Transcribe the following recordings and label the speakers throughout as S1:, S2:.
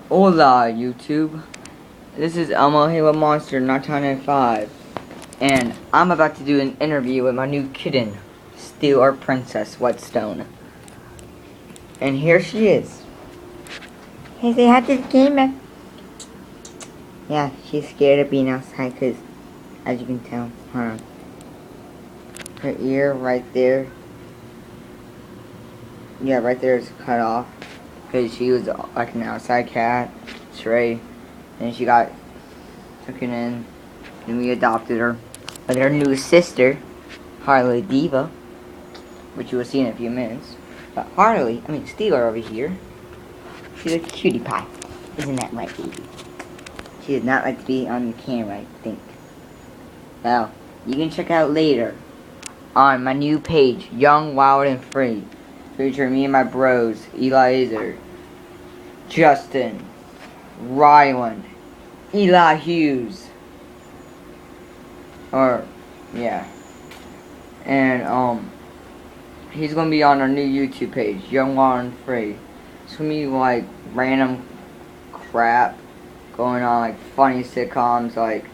S1: Hola, YouTube. This is Elmo Halo Monster 1995, and I'm about to do an interview with my new kitten, Steel or Princess Whetstone. And here she is. Hey, say hi to the camera. Yeah, she's scared of being outside because, as you can tell, her ear right there. Yeah, right there is cut off because she was like an outside cat, stray, and she got taken in, and we adopted her with her new sister, Harley Diva, which you will see in a few minutes. But Steeler over here, she's a cutie pie. Isn't that right, baby? She does not like to be on the camera, I think. Now, you can check out later on my new page, Young, Wild, and Free, featuring me and my bros, Eliezer, Justin, Ryland, Eli Hughes, and he's gonna be on our new YouTube page, Young, Wild, and Free. It's gonna be like random crap going on, like funny sitcoms, like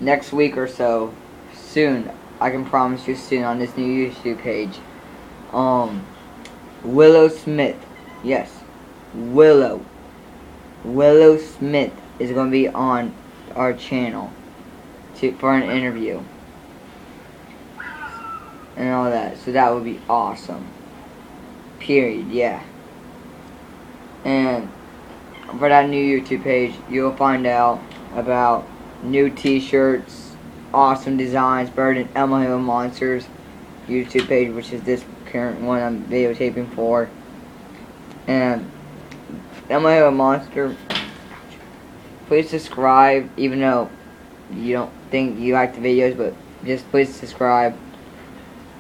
S1: next week or so, soon. I can promise you soon on this new YouTube page. Willow Smith, yes, Willow Smith is gonna be on our channel for an interview and all that. So that would be awesome. Period. Yeah. And for that new YouTube page, you'll find out about new T-shirts, awesome designs, Bird and Elmo Halo Monsters YouTube page, which is this current one I'm videotaping for, and Elmo Halo Monster. Please subscribe, even though you don't think you like the videos, but just please subscribe.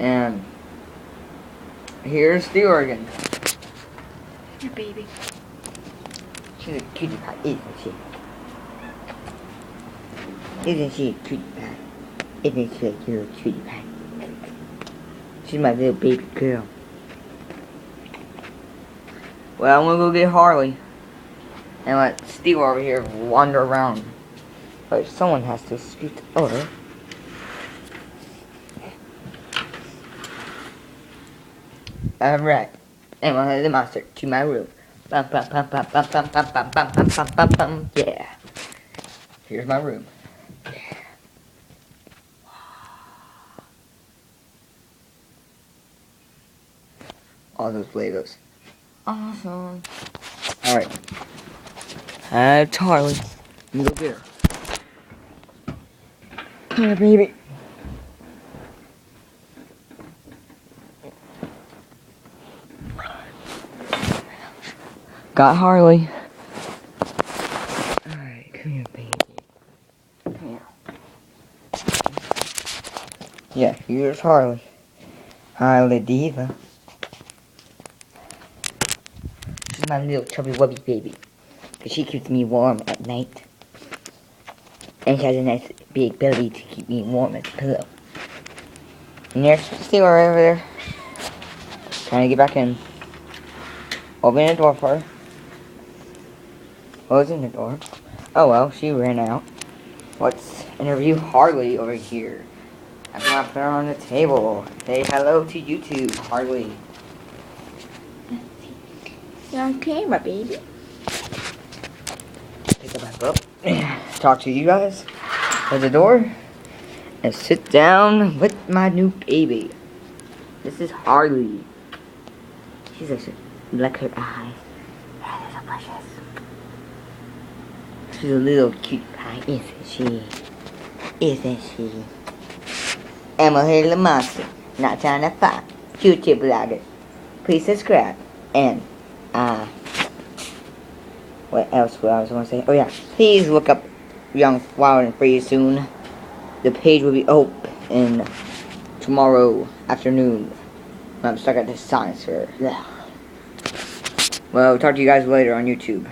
S1: And here's the organ.
S2: Your baby.
S1: She's a cutie pie, isn't she? Isn't she a cutie pie? Isn't she a little cutie pie? She's my little baby girl. Well, I'm gonna go get Harley and let Steve over here wander around. But someone has to scoot over. Alright. And we'll head the monster to my room. Bum, bum, bum, bum, bum, bum, bum, bum, bum, bum, bum, bum, bum. Yeah. Here's my room. Yeah. All those Legos. Awesome. Alright. It's Harley. Let me go get her. Come here, baby. Got Harley. Alright, come here, baby. Come here. Yeah, here's Harley. Harley Diva. She's my little chubby wubby baby. Because she keeps me warm at night. And she has a nice big belly to keep me warm as a pillow. And there's Steel right over there. Trying to get back in. Open the door for her. Closing the door. Oh well, she ran out. Let's interview Harley over here. I'm gonna put her on the table. Say hello to YouTube, Harley.
S2: You're on camera, baby.
S1: Pick her back up. Talk to you guys at the door. And sit down with my new baby. This is Harley. She's just like her eyes. They're so precious. She's a little cute pie, isn't she? Isn't she? Elmo Halo Monster, not trying to find YouTube blogger. Please subscribe. And what else was I going to say? Oh yeah, please look up Young, Wild, and Free soon. The page will be open tomorrow afternoon. I'm stuck at this science fair. Well, talk to you guys later on YouTube.